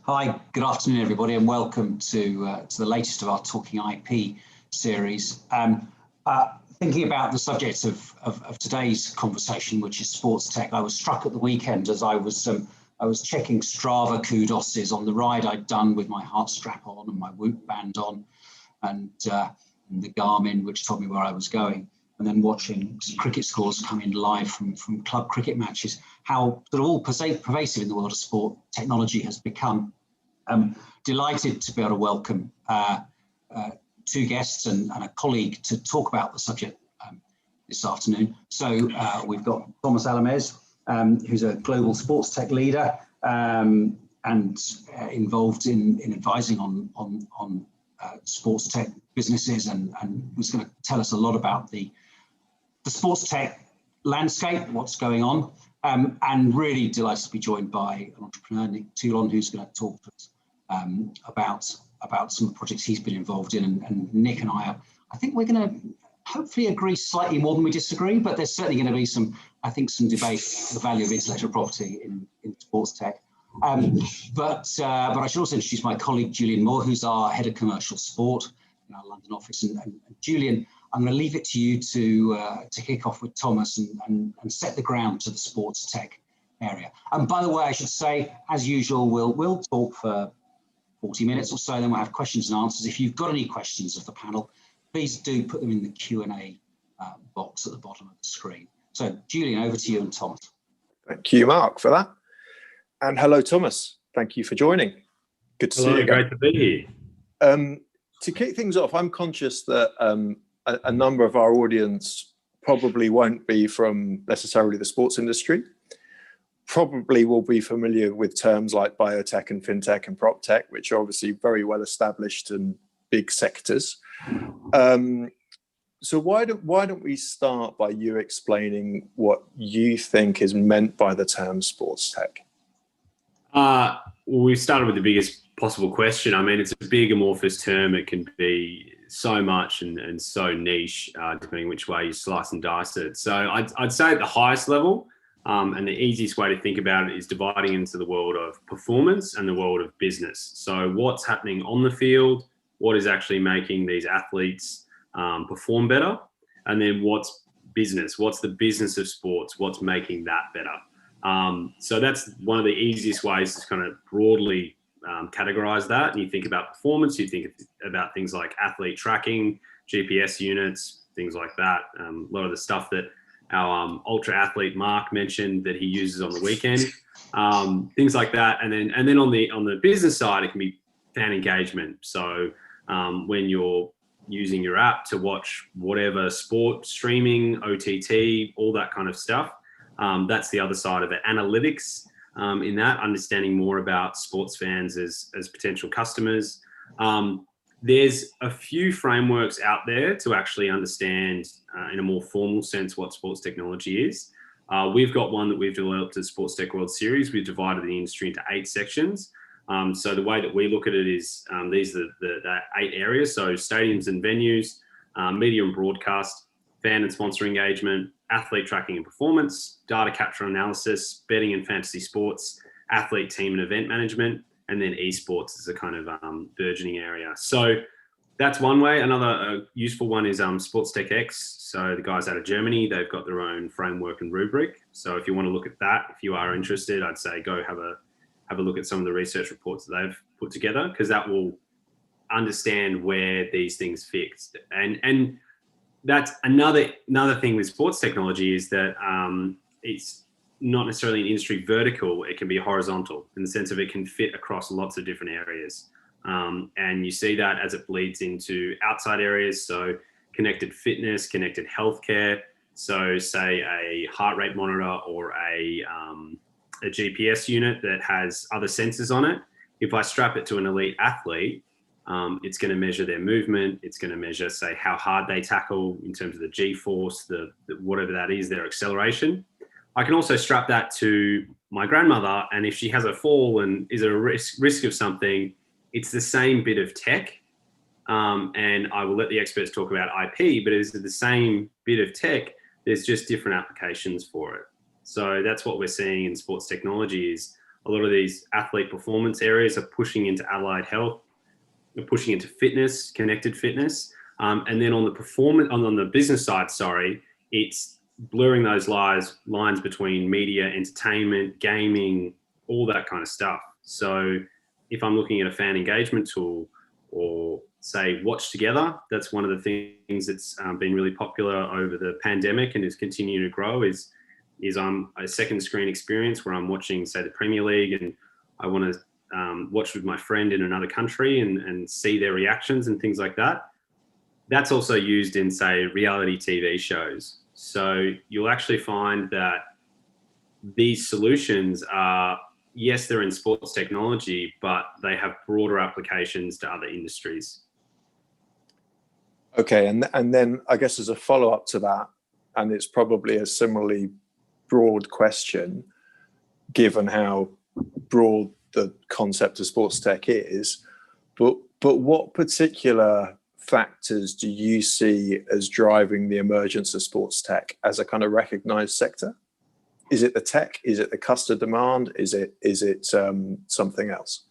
Hi, good afternoon, everybody, and welcome to the latest of our Talking IP series. Thinking about the subject of today's conversation, which is sports tech, I was struck at the weekend as I was checking Strava kudoses on the ride I'd done with my heart strap on and my Whoop band on, and the Garmin, which told me where I was going, and then watching some cricket scores come in live from club cricket matches. How sort of all pervasive in the world of sport technology has become. Delighted to be able to welcome two guests and a colleague to talk about the subject this afternoon. So we've got Thomas Alomes, who's a global sports tech leader and involved in advising on sports tech businesses, and who's going to tell us a lot about the sports tech landscape, what's going on, and really delighted to be joined by an entrepreneur, Nick Teulon, who's going to talk to us about some of the projects he's been involved in. And Nick and I think we're going to hopefully agree slightly more than we disagree, but there's certainly going to be some debate on the value of intellectual property in sports tech. But I should also introduce my colleague, Julian Moore, who's our head of commercial sport in our London office. And Julian, I'm going to leave it to you to kick off with Thomas and set the ground to the sports tech area. And by the way, I should say, as usual, we'll talk for 40 minutes or so, then we'll have questions and answers. If you've got any questions of the panel, please do put them in the Q&A box at the bottom of the screen. So Julian, over to you and Thomas. Thank you, Mark, for that. And hello, Thomas. Thank you for joining. Good to see you. Great to be here. To kick things off, I'm conscious that a number of our audience probably won't be from necessarily the sports industry, probably will be familiar with terms like biotech and fintech and prop tech, which are obviously very well established and big sectors. So why don't we start by you explaining what you think is meant by the term sports tech? We started with the biggest possible question. I mean, it's a big amorphous term. It can be so much and so niche, depending which way you slice and dice it. So I'd say at the highest level, and the easiest way to think about it is dividing into the world of performance and the world of business. So what's happening on the field, what is actually making these athletes perform better, and then what's business, what's the business of sports, what's making that better. So that's one of the easiest ways to kind of broadly categorize that. And you think about performance, you think about things like athlete tracking, GPS units, things like that. A lot of the stuff that our ultra athlete Mark mentioned that he uses on the weekend, things like that. And then on the business side, it can be fan engagement. So when you're using your app to watch whatever sport, streaming, OTT, all that kind of stuff, that's the other side of it. Analytics, in that, understanding more about sports fans as potential customers. There's a few frameworks out there to actually understand in a more formal sense what sports technology is. We've got one that we've developed as Sports Tech World Series. We've divided the industry into 8 sections. So the way that we look at it is these are the 8 areas. So stadiums and venues, media and broadcast, fan and sponsor engagement, athlete tracking and performance, data capture and analysis, betting and fantasy sports, athlete team and event management, and then esports is a kind of burgeoning area. So that's one way. Another useful one is Sports Tech X. So the guys out of Germany, they've got their own framework and rubric. So if you want to look at that, if you are interested, I'd say go have a look at some of the research reports that they've put together, because that will understand where these things fit. And that's another thing with sports technology is that it's not necessarily an industry vertical. It can be horizontal in the sense of it can fit across lots of different areas. And you see that as it bleeds into outside areas. So connected fitness, connected healthcare. So say a heart rate monitor or a GPS unit that has other sensors on it. If I strap it to an elite athlete, it's going to measure their movement. It's going to measure, say, how hard they tackle in terms of the G-force, the whatever that is, their acceleration. I can also strap that to my grandmother, and if she has a fall and is at a risk of something, it's the same bit of tech. And I will let the experts talk about IP, but it's the same bit of tech. There's just different applications for it. So that's what we're seeing in sports technology is a lot of these athlete performance areas are pushing into allied health, they're pushing into fitness, connected fitness. And then on the business side, it's blurring those lines between media, entertainment, gaming, all that kind of stuff. So if I'm looking at a fan engagement tool, or say Watch Together, that's one of the things that's been really popular over the pandemic and is continuing to grow, is a second screen experience where I'm watching, say, the Premier League, and I want to watch with my friend in another country and see their reactions and things like that. That's also used in, say, reality TV shows. So you'll actually find that these solutions are, yes, they're in sports technology, but they have broader applications to other industries. Okay, and then I guess as a follow-up to that, and it's probably a similarly broad question, given how broad the concept of sports tech is, but what particular factors do you see as driving the emergence of sports tech as a kind of recognized sector? Is it the tech? Is it the customer demand? Is it something else?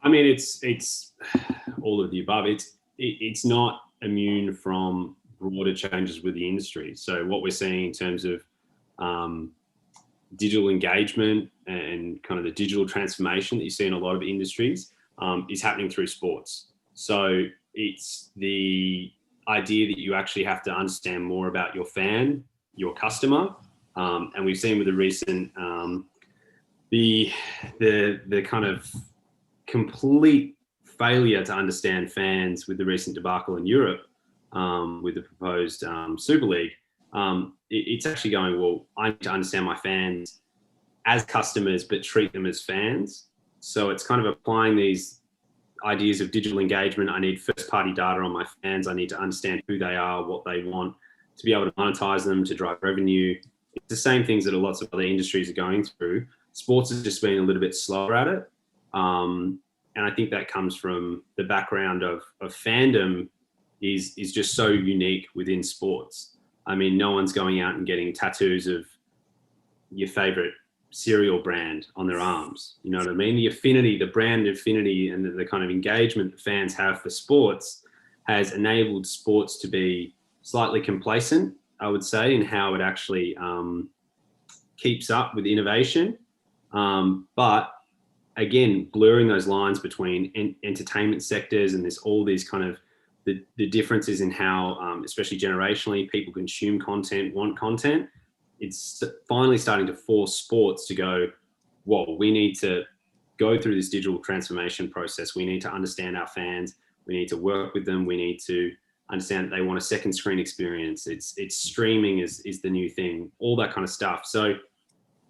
I mean, it's all of the above. It's not immune from broader changes with the industry. So what we're seeing in terms of digital engagement and kind of the digital transformation that you see in a lot of industries is happening through sports. So it's the idea that you actually have to understand more about your fan, your customer, and we've seen with the recent the kind of complete failure to understand fans with the recent debacle in Europe with the proposed Super League. It's actually going, well, I need to understand my fans as customers, but treat them as fans. So it's kind of applying these ideas of digital engagement. I need first-party data on my fans. I need to understand who they are, what they want, to be able to monetize them, to drive revenue. It's the same things that lots of other industries are going through. Sports has just been a little bit slower at it. And I think that comes from the background of fandom is just so unique within sports. I mean, no one's going out and getting tattoos of your favorite cereal brand on their arms. You know what I mean? The affinity, the brand affinity, and the kind of engagement that fans have for sports has enabled sports to be slightly complacent, I would say, in how it actually keeps up with innovation. But again, blurring those lines between entertainment sectors, and there's all these kind of the differences in how, especially generationally, people consume content, want content. It's finally starting to force sports to go, whoa, we need to go through this digital transformation process. We need to understand our fans. We need to work with them. We need to understand that they want a second screen experience. It's streaming is the new thing, all that kind of stuff. So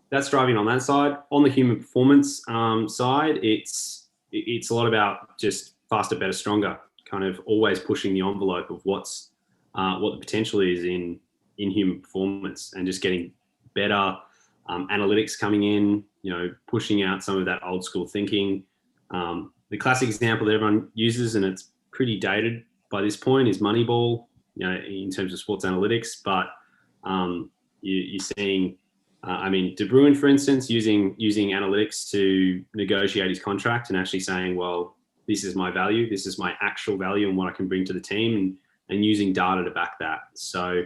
that's driving on that side. On the human performance side, it's a lot about just faster, better, stronger, kind of always pushing the envelope of what the potential is in human performance, and just getting better analytics coming in, pushing out some of that old school thinking. The classic example that everyone uses, and it's pretty dated by this point, is Moneyball, in terms of sports analytics. But you're seeing, De Bruyne, for instance, using analytics to negotiate his contract and actually saying, well, this is my value, this is my actual value and what I can bring to the team, and using data to back that. So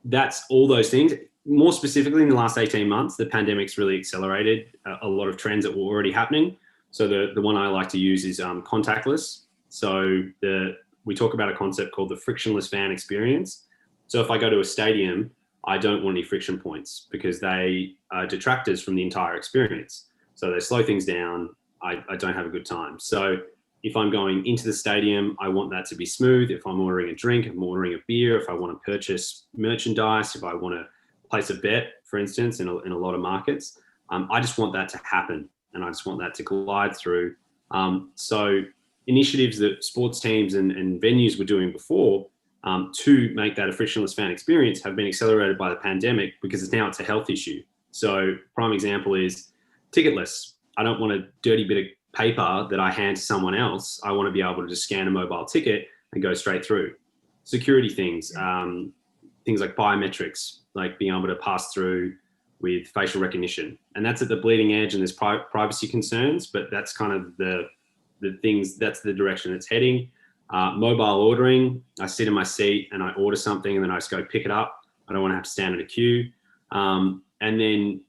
that's all those things. More specifically, in the last 18 months, the pandemic's really accelerated a lot of trends that were already happening. So the one I like to use is contactless. So we talk about a concept called the frictionless fan experience. So if I go to a stadium, I don't want any friction points because they are detractors from the entire experience. So they slow things down. I don't have a good time. So if I'm going into the stadium, I want that to be smooth. If I'm ordering a drink, if I'm ordering a beer, if I want to purchase merchandise, if I want to place a bet, for instance, in a lot of markets, I just want that to happen, and I just want that to glide through. So initiatives that sports teams and venues were doing before to make that a frictionless fan experience have been accelerated by the pandemic, because now it's a health issue. So prime example is ticketless. I don't want a dirty bit of paper that I hand to someone else. I want to be able to just scan a mobile ticket and go straight through. Security things, things like biometrics, like being able to pass through with facial recognition, and that's at the bleeding edge, and there's privacy concerns, but that's kind of the things, that's the direction it's heading. Mobile ordering, I sit in my seat and I order something and then I just go pick it up. I don't want to have to stand in a queue. And then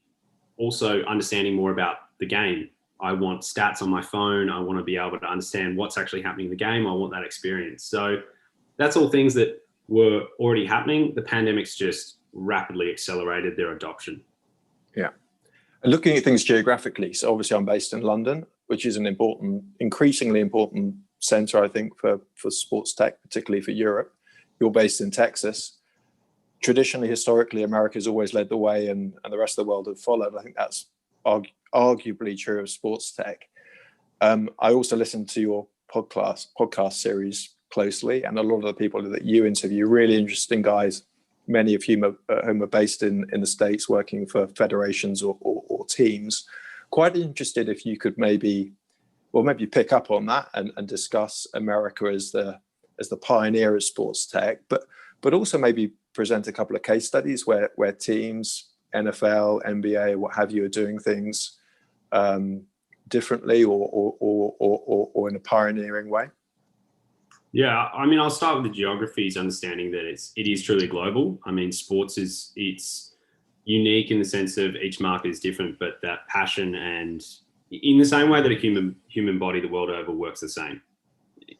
also understanding more about the game. I want stats on my phone. I want to be able to understand what's actually happening in the game. I want that experience. So that's all things that were already happening. The pandemic's just rapidly accelerated their adoption. Yeah. And looking at things geographically, so obviously I'm based in London, which is an increasingly important center, I think, for sports tech, particularly for Europe. You're based in Texas. Traditionally, historically, America's always led the way, and the rest of the world have followed. I think that's arguably true of sports tech. I also listened to your podcast series closely, and a lot of the people that you interview, really interesting guys, many of whom are based in the States, working for federations or teams. Quite interested if you could maybe pick up on that and discuss America as the pioneer of sports tech, but also maybe present a couple of case studies where teams, NFL, NBA, what have you, are doing things differently or in a pioneering way. Yeah, I mean, I'll start with the geographies, understanding that it is truly global. I mean, sports it's unique in the sense of each market is different, but that passion, and in the same way that a human body the world over works the same,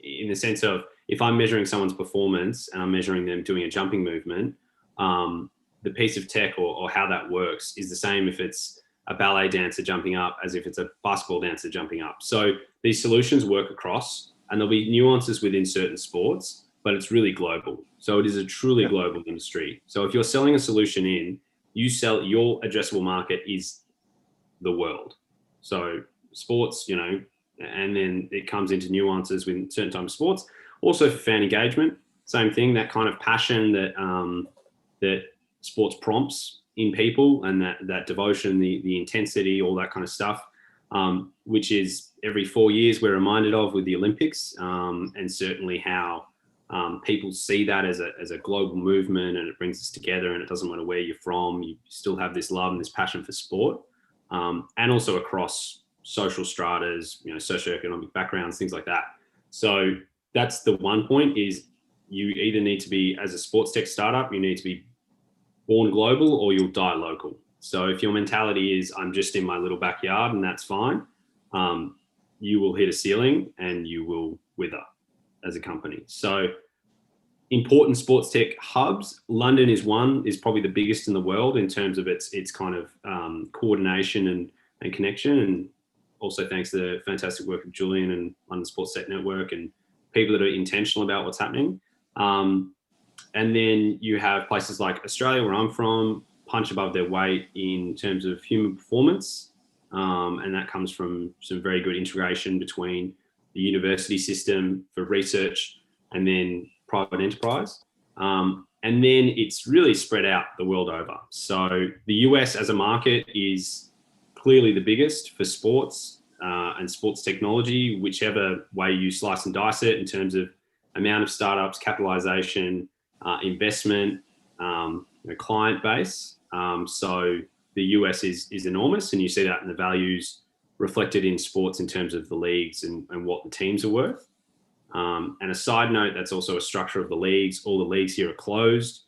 in the sense of if I'm measuring someone's performance and I'm measuring them doing a jumping movement, the piece of tech or how that works is the same if it's a ballet dancer jumping up as if it's a basketball dancer jumping up. So these solutions work across, and there'll be nuances within certain sports, but it's really global. So it is a truly global industry. So if you're selling a solution your addressable market is the world. So sports, and then it comes into nuances with certain types of sports. Also for fan engagement, same thing, that kind of passion that sports prompts in people, and that devotion, the intensity, all that kind of stuff, which is every 4 years we're reminded of with the Olympics, and certainly how people see that as a global movement, and it brings us together, and it doesn't matter where you're from, you still have this love and this passion for sport, and also across social stratas, socioeconomic backgrounds, things like that. So that's the one point, is you either need to be, as a sports tech startup, you need to be born global or you'll die local. So if your mentality is I'm just in my little backyard and that's fine, you will hit a ceiling and you will wither as a company. So important sports tech hubs, London is probably the biggest in the world in terms of its kind of coordination and connection, and also thanks to the fantastic work of Julian and London Sports Tech Network and people that are intentional about what's happening. And then you have places like Australia, where I'm from, punch above their weight in terms of human performance. And that comes from some very good integration between the university system for research and then private enterprise. And then it's really spread out the world over. So the US as a market is clearly the biggest for sports and sports technology, whichever way you slice and dice it in terms of amount of startups, capitalization, investment, client base. So the US is enormous, and you see that in the values reflected in sports in terms of the leagues and what the teams are worth. And a side note, that's also a structure of the leagues. All the leagues here are closed.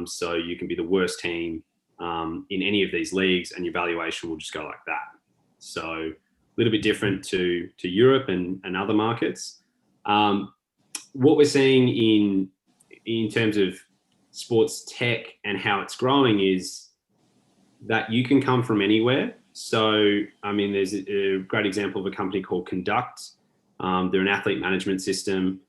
So you can be the worst team in any of these leagues and your valuation will just go like that. So a little bit different to Europe and other markets. What we're seeing in terms of sports tech and how it's growing is that you can come from anywhere. So, I mean, there's a great example of a company called Conduct. They're an athlete management system.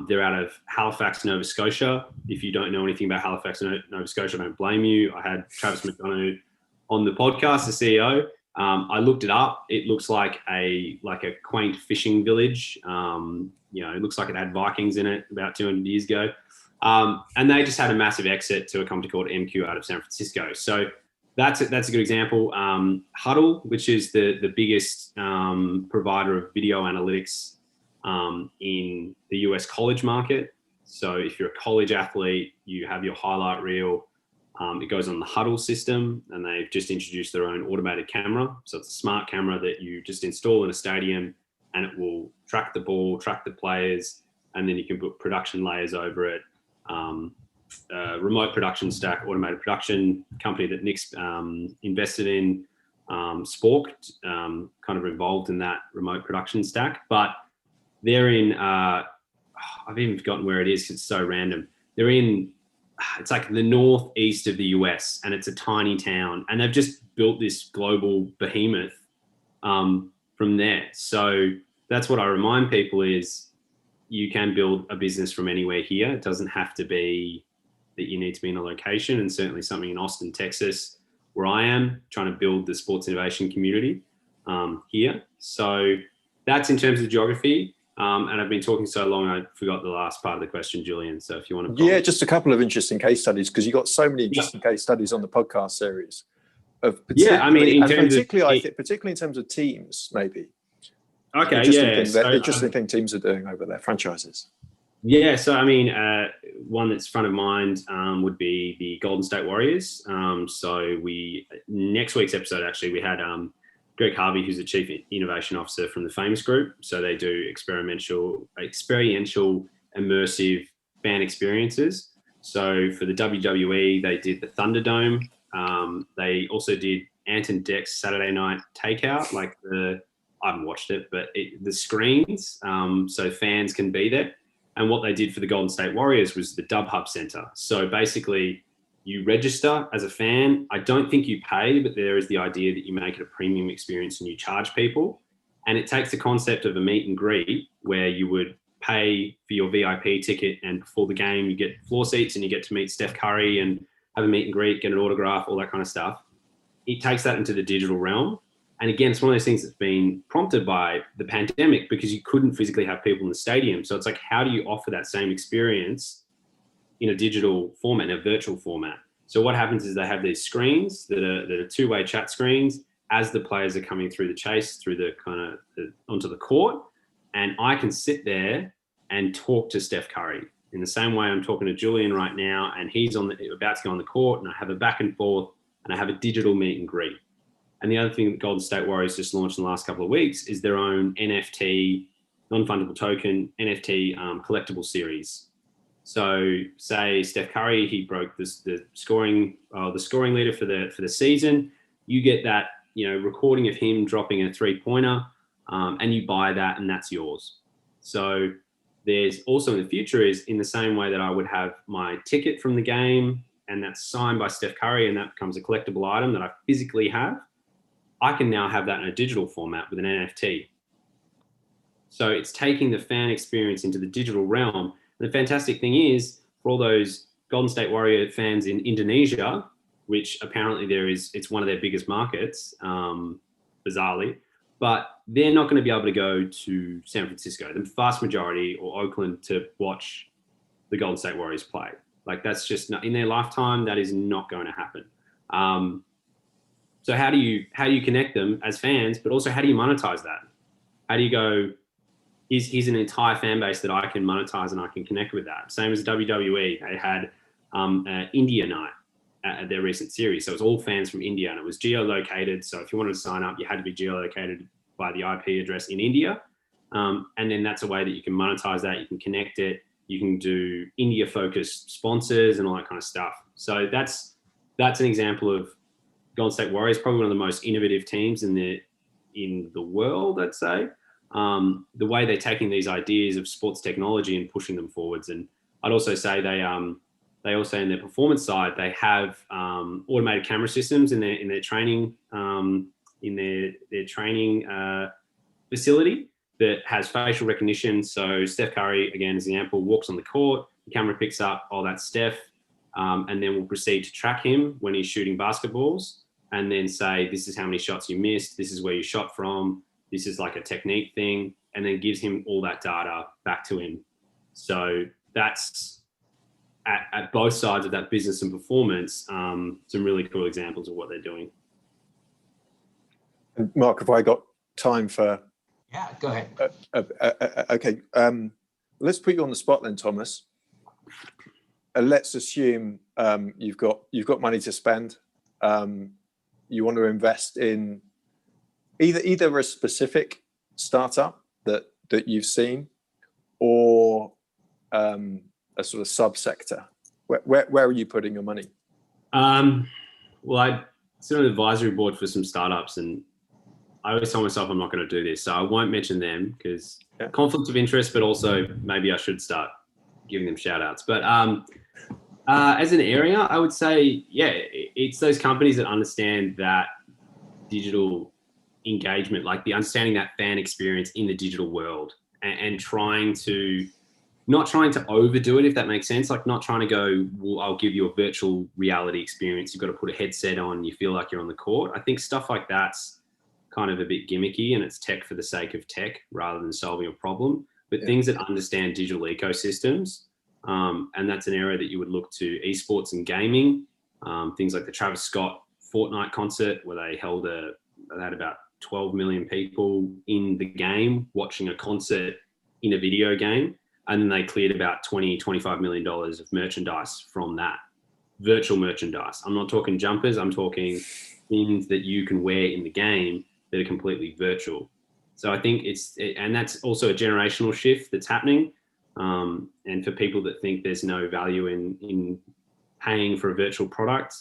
They're out of Halifax, Nova Scotia. If you don't know anything about Halifax, Nova Scotia, I don't blame you. I had Travis McDonough on the podcast, the CEO. I looked it up. It looks like a quaint fishing village. It looks like it had Vikings in it about 200 years ago. And they just had a massive exit to a company called MQ out of San Francisco. So that's a good example. Huddle, which is the biggest provider of video analytics in the US college market. So if you're a college athlete, you have your highlight reel. It goes on the huddle system, and they've just introduced their own automated camera. So it's a smart camera that you just install in a stadium, and it will track the ball, track the players, and then you can put production layers over it. Remote production stack, automated production company that Nick's invested in, Spork, kind of involved in that remote production stack. But they're in, I've even forgotten where it is, it's so random. They're in, it's like the northeast of the US, and it's a tiny town, and they've just built this global behemoth from there. So that's what I remind people is you can build a business from anywhere here. It doesn't have to be that you need to be in a location, and certainly something in Austin, Texas, where I am trying to build the sports innovation community here. So that's in terms of geography. And I've been talking so long, I forgot the last part of the question, Julian. So if you want to... Yeah, just a couple of interesting case studies, because you got so many interesting case studies on the podcast series. Particularly in terms of teams, maybe. Okay, Interesting thing teams are doing over their franchises. Yeah, so I mean, one that's front of mind would be the Golden State Warriors. So next week's episode, actually, we had Greg Harvey, who's the Chief Innovation Officer from the Famous Group. So they do experiential, immersive fan experiences. So for the WWE, they did the Thunderdome. They also did Ant and Dec's Saturday Night Takeout, I haven't watched it, but the screens, so fans can be there. And what they did for the Golden State Warriors was the Dub Hub Center. So basically, you register as a fan. I don't think you pay, but there is the idea that you make it a premium experience and you charge people. And it takes the concept of a meet and greet where you would pay for your VIP ticket, and before the game, you get floor seats and you get to meet Steph Curry and have a meet and greet, get an autograph, all that kind of stuff. It takes that into the digital realm. And again, it's one of those things that's been prompted by the pandemic because you couldn't physically have people in the stadium. So it's like, how do you offer that same experience in a digital format, in a virtual format? So what happens is they have these screens that are two-way chat screens as the players are coming through the chase, through the onto the court. And I can sit there and talk to Steph Curry in the same way I'm talking to Julian right now, and he's about to go on the court, and I have a back and forth, and I have a digital meet and greet. And the other thing that Golden State Warriors just launched in the last couple of weeks is their own NFT, non-fungible token, NFT collectible series. So say Steph Curry, he broke the scoring leader for the season. You get that, recording of him dropping a 3-pointer, and you buy that, and that's yours. So there's also in the future is in the same way that I would have my ticket from the game, and that's signed by Steph Curry, and that becomes a collectible item that I physically have. I can now have that in a digital format with an NFT. So it's taking the fan experience into the digital realm. And the fantastic thing is, for all those Golden State Warrior fans in Indonesia, which apparently it's one of their biggest markets, bizarrely, but they're not going to be able to go to San Francisco, the vast majority, or Oakland to watch the Golden State Warriors play. Like, that's just not, in their lifetime, that is not going to happen. So how do you connect them as fans, but also how do you monetize that? How do you go, here's an entire fan base that I can monetize and I can connect with that. Same as WWE. They had India night at their recent series. So it was all fans from India, and it was geolocated. So if you wanted to sign up, you had to be geolocated by the IP address in India. And then that's a way that you can monetize that. You can connect it. You can do India-focused sponsors and all that kind of stuff. So that's an example of Golden State Warriors, probably one of the most innovative teams in the world, I'd say. The way they're taking these ideas of sports technology and pushing them forwards. And I'd also say they also, in their performance side, they have automated camera systems in their training facility that has facial recognition. So Steph Curry, again, as an example, walks on the court, the camera picks up, oh, that's Steph, and then we'll proceed to track him when he's shooting basketballs, and then say, this is how many shots you missed, this is where you shot from, this is like a technique thing, and then gives him all that data back to him. So that's at both sides of that business and performance, some really cool examples of what they're doing. And Mark, have I got time for... Yeah, go ahead. Okay. Let's put you on the spot then, Thomas. let's assume you've got money to spend. You want to invest in either a specific startup that you've seen, or a sort of subsector. Where are you putting your money? Well, I sit on an advisory board for some startups, and I always tell myself I'm not going to do this, so I won't mention them because conflict of interest, but also maybe I should start giving them shout outs. But as an area, I would say, it's those companies that understand that digital engagement, like the understanding that fan experience in the digital world, and not trying to overdo it, if that makes sense. Like not trying to go, well, I'll give you a virtual reality experience. You've got to put a headset on. You feel like you're on the court. I think stuff like that's kind of a bit gimmicky, and it's tech for the sake of tech rather than solving a problem. But things that understand digital ecosystems, and that's an area that you would look to esports and gaming. Things like the Travis Scott Fortnite concert, where they had about 12 million people in the game watching a concert in a video game. And then they cleared about $25 million of merchandise from that. Virtual merchandise. I'm not talking jumpers. I'm talking things that you can wear in the game that are completely virtual. So I think and that's also a generational shift that's happening. And for people that think there's no value in paying for a virtual product,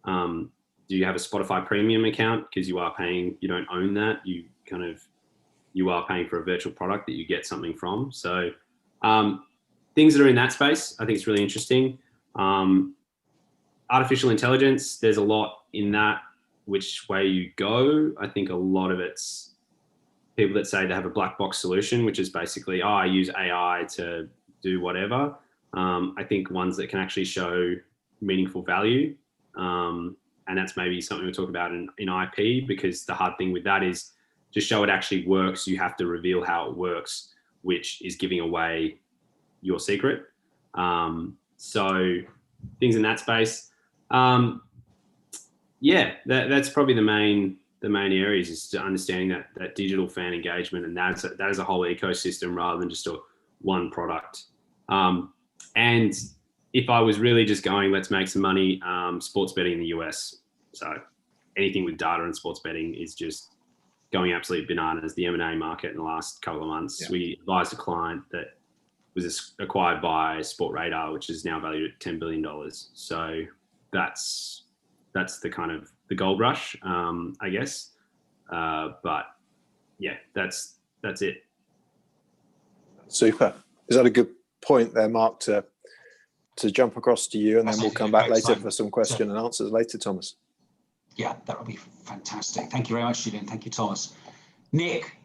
do you have a Spotify premium account? Because you are paying, you don't own that. You are paying for a virtual product that you get something from. So things that are in that space, I think it's really interesting. Artificial intelligence, there's a lot in that, which way you go. I think a lot of it's people that say they have a black box solution, which is basically, I use AI to do whatever. I think ones that can actually show meaningful value, and that's maybe something we'll talk about in IP, because the hard thing with that is to show it actually works, you have to reveal how it works, which is giving away your secret. So things in that space. That's probably the main areas, is to understanding that digital fan engagement, and that is a whole ecosystem rather than just one product. And if I was really just going, let's make some money, sports betting in the US. So anything with data and sports betting is just going absolutely bananas. The M&A market in the last couple of months, we advised a client that was acquired by Sportradar, which is now valued at $10 billion. So that's the kind of the gold rush, I guess. But yeah, that's it. Super. Is that a good point there, Mark, to jump across to you, and then we'll come back later for some question and answers later, Thomas? Yeah, that would be fantastic. Thank you very much, Julian. Thank you, Thomas. Nick,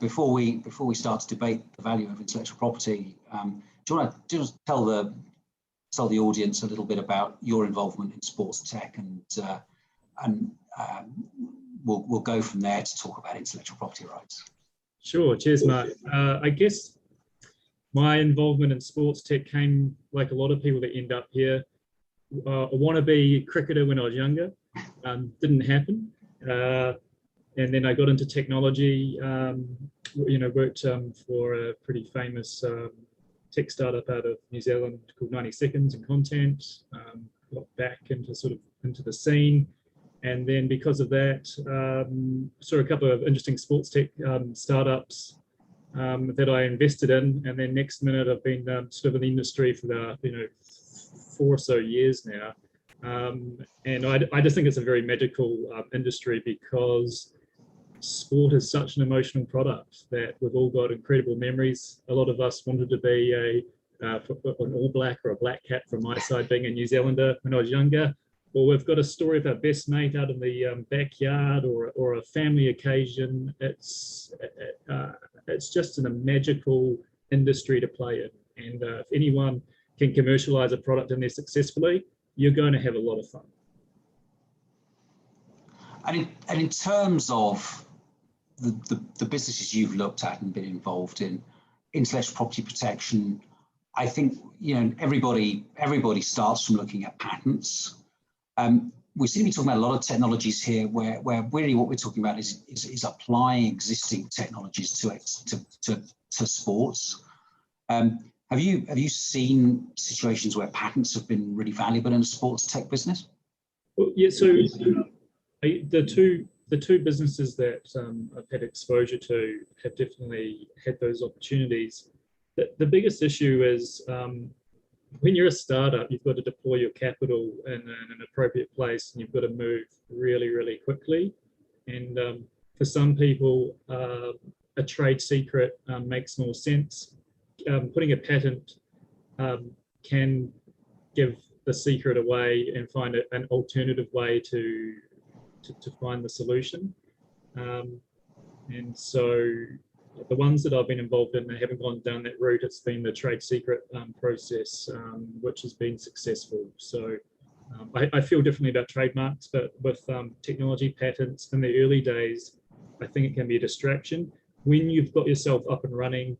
before we start to debate the value of intellectual property, do you want to just tell the audience a little bit about your involvement in SportsTech, and we'll go from there to talk about intellectual property rights. Sure. Cheers, Mark. I guess my involvement in SportsTech came, like a lot of people that end up here. I want to be a cricketer when I was younger. Didn't happen. And then I got into technology, worked for a pretty famous tech startup out of New Zealand called 90 Seconds and Content. Got back into the scene. And then because of that, saw a couple of interesting sports tech startups that I invested in. And then next minute, I've been sort of in the industry for the 4 or so years now. And I just think it's a very magical industry, because sport is such an emotional product that we've all got incredible memories. A lot of us wanted to be an All Black or a Black Cat from my side, being a New Zealander when I was younger. Or we've got a story of our best mate out in the backyard, or a family occasion. It's just a magical industry to play in. And if anyone can commercialize a product in there successfully, you're going to have a lot of fun. And in terms of the businesses you've looked at and been involved in, intellectual property protection, I think everybody starts from looking at patents. We seem to be talking about a lot of technologies here, where really what we're talking about is applying existing technologies to sports. Have you seen situations where patents have been really valuable in a sports tech business? Well, yeah. So the two businesses that I've had exposure to have definitely had those opportunities. The biggest issue is when you're a startup, you've got to deploy your capital in an appropriate place, and you've got to move really, really quickly. And for some people, a trade secret makes more sense. Putting a patent can give the secret away and find an alternative way to find the solution. And so the ones that I've been involved in, they haven't gone down that route. It's been the trade secret process, which has been successful. So I feel differently about trademarks, but with technology patents in the early days, I think it can be a distraction. When you've got yourself up and running,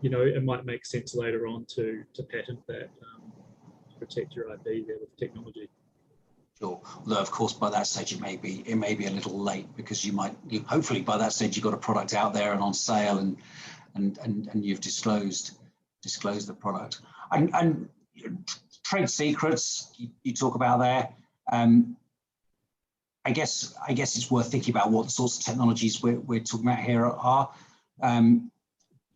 it might make sense later on to patent that, to protect your IP there with technology. Sure. Although of course by that stage it may be a little late, because hopefully by that stage you've got a product out there and on sale, and you've disclosed the product. And trade secrets you talk about there. I guess it's worth thinking about what sorts of technologies we're talking about here are.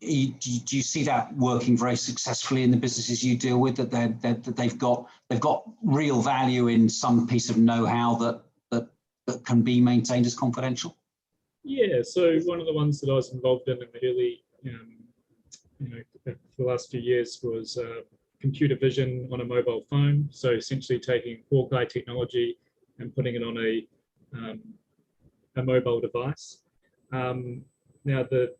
Do you see that working very successfully in the businesses you deal with, that they've got real value in some piece of know-how that can be maintained as confidential? Yeah, so one of the ones that I was involved in the early, for the last few years was computer vision on a mobile phone. So essentially taking Hawkeye technology and putting it on a mobile device. Now the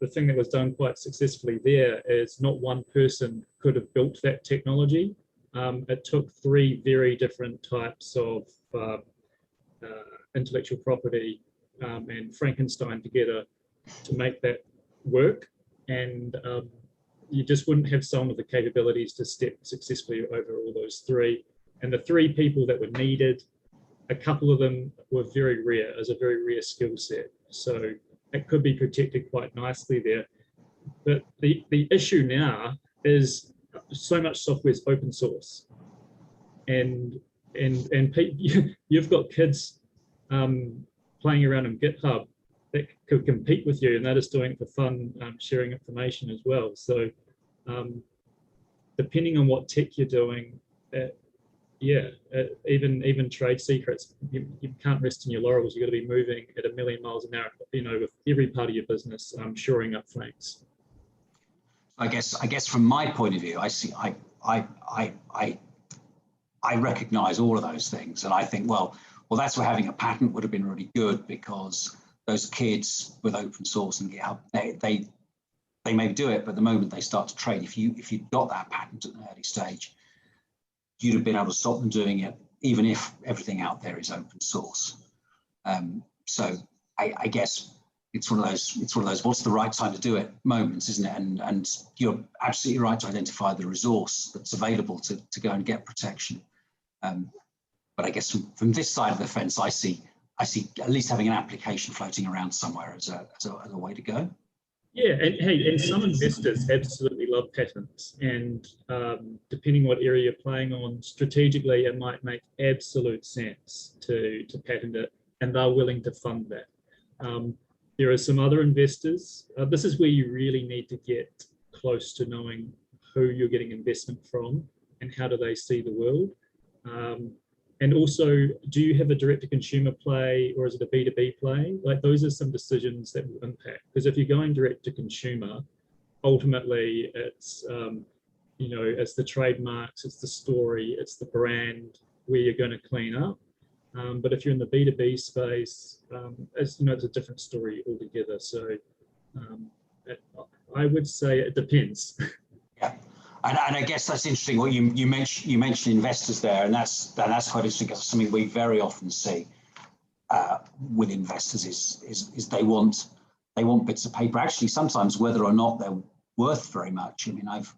thing that was done quite successfully there is not one person could have built that technology. It took three very different types of intellectual property and Frankenstein together to make that work. And you just wouldn't have someone with the capabilities to step successfully over all those three. And the three people that were needed, a couple of them were very rare, as a very rare skill set. So it could be protected quite nicely there. But the issue now is so much software is open source. And you've got kids playing around on GitHub that could compete with you, and they're just doing it for fun, sharing information as well. So depending on what tech you're doing, even trade secrets, you can't rest in your laurels. You've got to be moving at 1 million miles an hour, with every part of your business, shoring up flanks. I guess from my point of view, I recognise all of those things, and I think, well, that's where having a patent would have been really good, because those kids with open source and GitHub, they may do it, but the moment they start to trade, if you got that patent at an early stage, you'd have been able to stop them doing it, even if everything out there is open source. So I guess it's one of those what's the right time to do it moments, isn't it? And you're absolutely right to identify the resource that's available to go and get protection. But I guess from this side of the fence, I see at least having an application floating around somewhere as a way to go. Yeah, and some investors absolutely love patents, and depending what area you're playing on, strategically it might make absolute sense to patent it, and they're willing to fund that. There are some other investors. This is where you really need to get close to knowing who you're getting investment from and how do they see the world. And also, do you have a direct-to-consumer play, or is it a B2B play? Like, those are some decisions that will impact. Because if you're going direct-to-consumer, ultimately it's it's the trademarks, it's the story, it's the brand where you're going to clean up. But if you're in the B2B space, it's a different story altogether. So I would say it depends. Yeah. And I guess that's interesting. What you mentioned investors there, and that's quite interesting. Because something we very often see with investors is they want bits of paper. Actually, sometimes whether or not they're worth very much. I mean, I've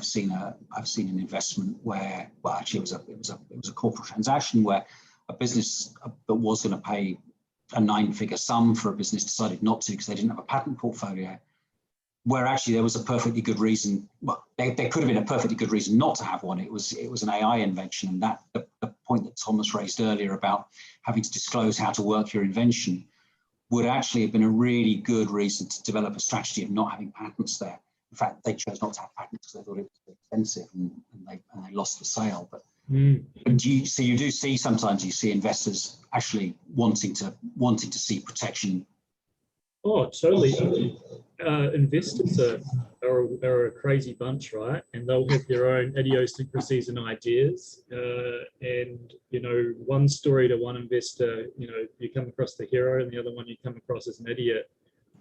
seen an investment where, well, actually it was a corporate transaction where a business that was going to pay a 9-figure sum for a business decided not to, because they didn't have a patent portfolio. where actually there was a perfectly good reason. Well, there could have been a perfectly good reason not to have one. It was an AI invention, and that the point that Thomas raised earlier about having to disclose how to work your invention would actually have been a really good reason to develop a strategy of not having patents there. In fact, they chose not to have patents because they thought it was too expensive, and they lost the sale. But you do see sometimes you see investors actually wanting to see protection. Oh, totally. Investors are a crazy bunch, right? And they'll have their own idiosyncrasies and ideas. And, one story to one investor, you come across the hero, and the other one you come across as an idiot.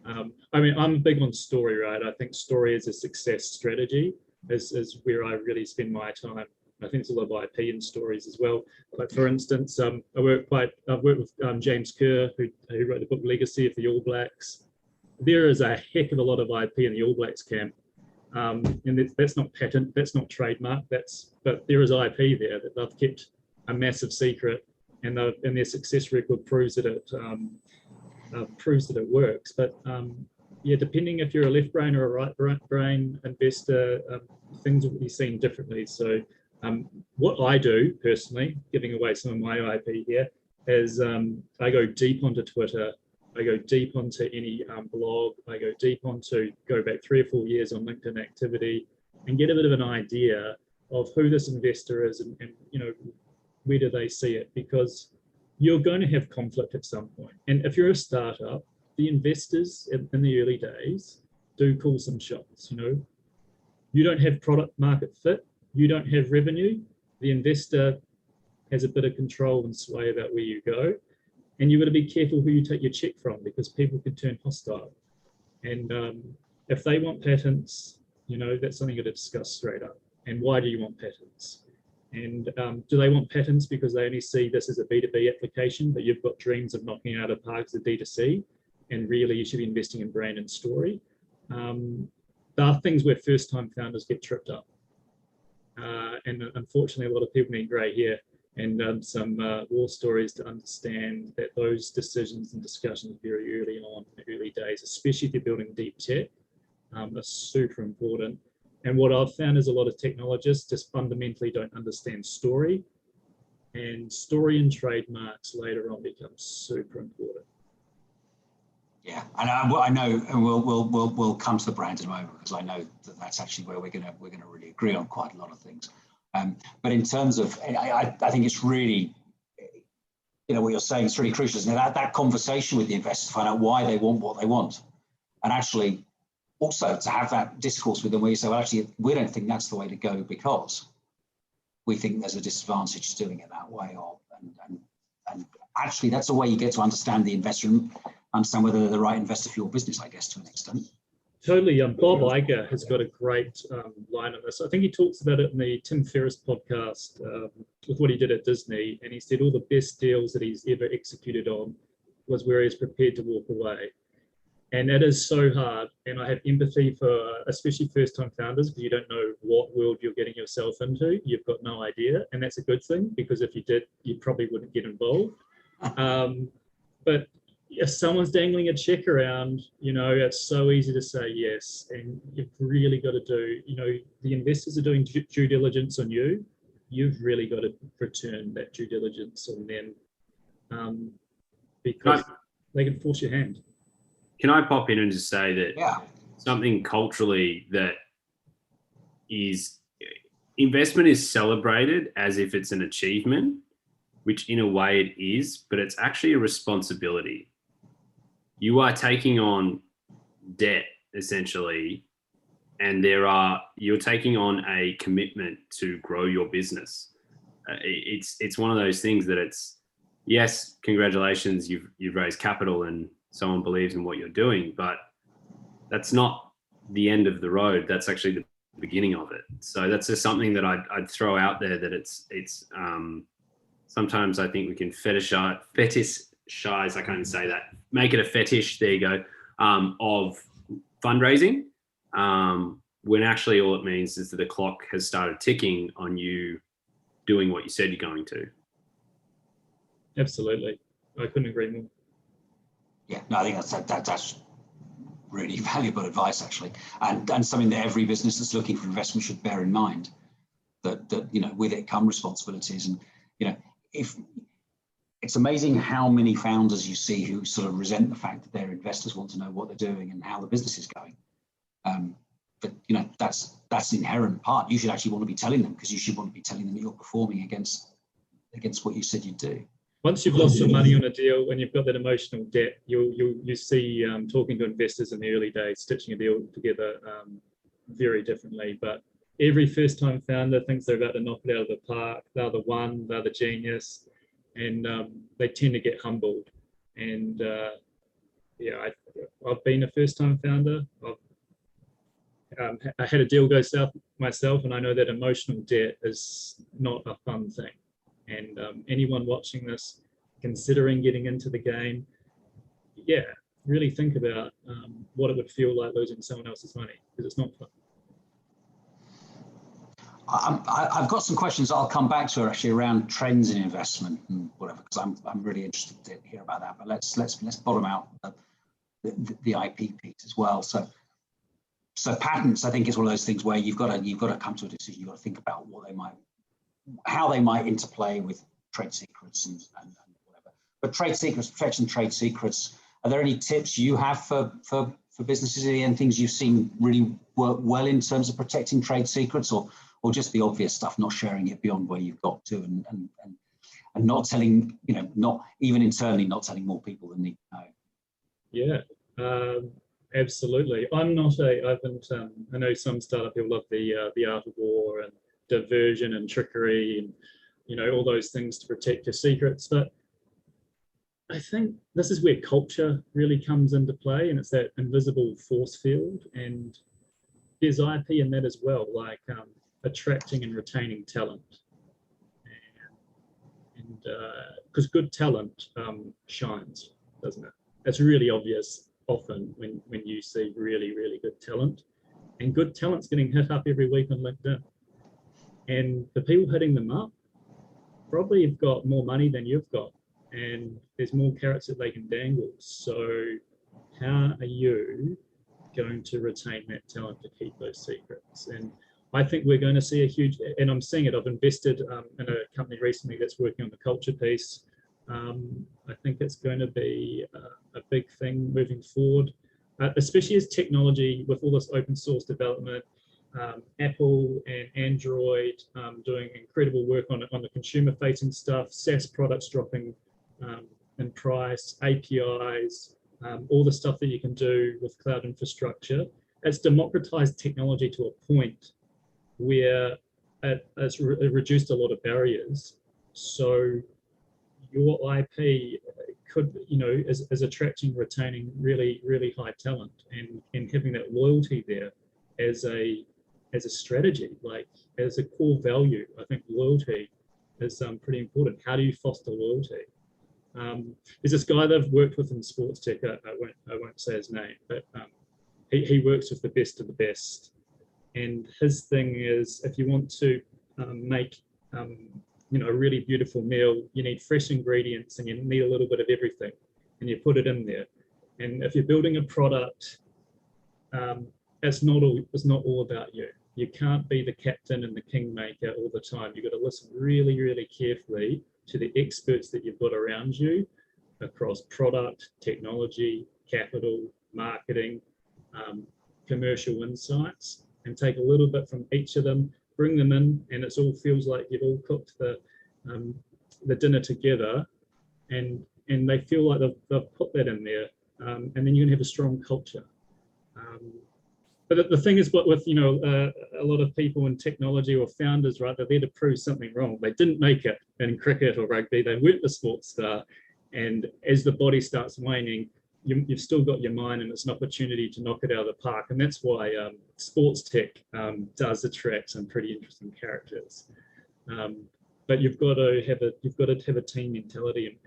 I'm big on story, right? I think story is a success strategy, is where I really spend my time. I think it's a lot of IP in stories as well. Like, for instance, I've worked with James Kerr, who wrote the book Legacy of the All Blacks. There is a heck of a lot of IP in the All Blacks camp, and that's not patent, that's not trademark, but there is IP there that they've kept a massive secret, and their success record proves that it works. But depending if you're a left brain or a right brain investor, things will be seen differently. So what I do personally, giving away some of my IP here, is I go deep onto Twitter, I go deep onto any blog, I go back 3 or 4 years on LinkedIn activity, and get a bit of an idea of who this investor is and where do they see it, because you're going to have conflict at some point. And if you're a startup, the investors in the early days do call some shots. You don't have product market fit, you don't have revenue, the investor has a bit of control and sway about where you go. And you've got to be careful who you take your check from, because people can turn hostile. And if they want patents, that's something you've got to discuss straight up. And why do you want patents? And do they want patents because they only see this as a B2B application, but you've got dreams of knocking out of the park as a D2C, and really you should be investing in brand and story? There are things where first-time founders get tripped up. And unfortunately, a lot of people need grey hair and some war stories to understand that those decisions and discussions very early on, in the early days, especially if you're building deep tech, are super important. And what I've found is a lot of technologists just fundamentally don't understand story, and story and trademarks later on become super important. Yeah, and I know, and we'll come to the brand in a moment, because I know that's actually where we're gonna really agree on quite a lot of things. But in terms of, I think it's really, what you're saying is really crucial, isn't it? That conversation with the investors to find out why they want what they want, and actually also to have that discourse with them where you say, well, actually, we don't think that's the way to go because we think there's a disadvantage to doing it that way, and actually that's a way you get to understand the investor and understand whether they're the right investor for your business, I guess, to an extent. Totally. Bob Iger has got a great line on this. I think he talks about it in the Tim Ferriss podcast with what he did at Disney. And he said all the best deals that he's ever executed on was where he's prepared to walk away. And that is so hard. And I have empathy for especially first-time founders, because you don't know what world you're getting yourself into. You've got no idea. And that's a good thing, because if you did, you probably wouldn't get involved. But if someone's dangling a check around, it's so easy to say yes. And you've really got to do, the investors are doing due diligence on you. You've really got to return that due diligence on them, because they can force your hand. Can I pop in and just say that something culturally that is, investment is celebrated as if it's an achievement, which in a way it is, but it's actually a responsibility. You are taking on debt essentially, and you're taking on a commitment to grow your business. It's one of those things that it's, yes, congratulations, you've raised capital and someone believes in what you're doing, but that's not the end of the road. That's actually the beginning of it. So that's just something that I'd throw out there, that it's sometimes I think we can fetishize, I can't even say that, make it a fetish, there you go, of fundraising, when actually all it means is that the clock has started ticking on you doing what you said you're going to. Absolutely. I couldn't agree more. Yeah, no, I think that's really valuable advice, actually, and something that every business that's looking for investment should bear in mind. That you know, with it come responsibilities, and you know, if it's amazing how many founders you see who sort of resent the fact that their investors want to know what they're doing and how the business is going. But you know, that's the inherent part. You should actually want to be telling them, because you should want to be telling them that you're performing against what you said you'd do. Once you've lost some money on a deal and you've got that emotional debt, you see talking to investors in the early days, stitching a deal together very differently. But every first-time founder thinks they're about to knock it out of the park. They're the one, they're the genius, and they tend to get humbled. And yeah, I've been a first-time founder. I had a deal go south myself, and I know that emotional debt is not a fun thing. And anyone watching this, considering getting into the game, yeah, really think about what it would feel like losing someone else's money, because it's not fun. I've got some questions I'll come back to actually around trends in investment and whatever, because I'm really interested to hear about that. But let's bottom out the IP piece as well. So patents, I think, is one of those things where you've got to come to a decision. You've got to think about how they might interplay with trade secrets and whatever. But trade secrets, protection, trade secrets. Are there any tips you have for businesses and things you've seen really work well in terms of protecting trade secrets, or just the obvious stuff, not sharing it beyond where you've got to, and not telling, you know, not even internally, not telling more people than need to know? Yeah, absolutely. I know some startup people love the art of war and diversion and trickery and, you know, all those things to protect your secrets. But I think this is where culture really comes into play, and it's that invisible force field. And there's IP in that as well, like attracting and retaining talent. And because good talent shines, doesn't it? That's really obvious often when you see really, really good talent. And good talent's getting hit up every week on LinkedIn. And the people hitting them up probably have got more money than you've got, and there's more carrots that they can dangle. So how are you going to retain that talent to keep those secrets? And I think we're going to see a huge, and I'm seeing it, I've invested in a company recently that's working on the culture piece. I think it's going to be a big thing moving forward, especially as technology, with all this open source development, Apple and Android doing incredible work on the consumer facing stuff, SaaS products dropping in price, APIs, all the stuff that you can do with cloud infrastructure. It's democratized technology to a point where it's reduced a lot of barriers. So your IP could, you know, is attracting, retaining really, really high talent, and having that loyalty there as a strategy, like as a core value. I think loyalty is pretty important. How do you foster loyalty? There's this guy that I've worked with in SportsTech. I won't say his name, but he works with the best of the best. And his thing is, if you want to make you know, a really beautiful meal, you need fresh ingredients and you need a little bit of everything, and you put it in there. And if you're building a product, it's not all about you. You can't be the captain and the kingmaker all the time. You've got to listen really, really carefully to the experts that you've got around you across product, technology, capital, marketing, commercial insights, and take a little bit from each of them, bring them in, and it all feels like you've all cooked the dinner together, and they feel like they've put that in there, and then you can have a strong culture. But the thing is, with you know, a lot of people in technology or founders, right, they're there to prove something wrong. They didn't make it in cricket or rugby. They weren't the sports star, and as the body starts waning, you've still got your mind, and it's an opportunity to knock it out of the park. And that's why SportsTech does attract some pretty interesting characters. But you've got to have a team mentality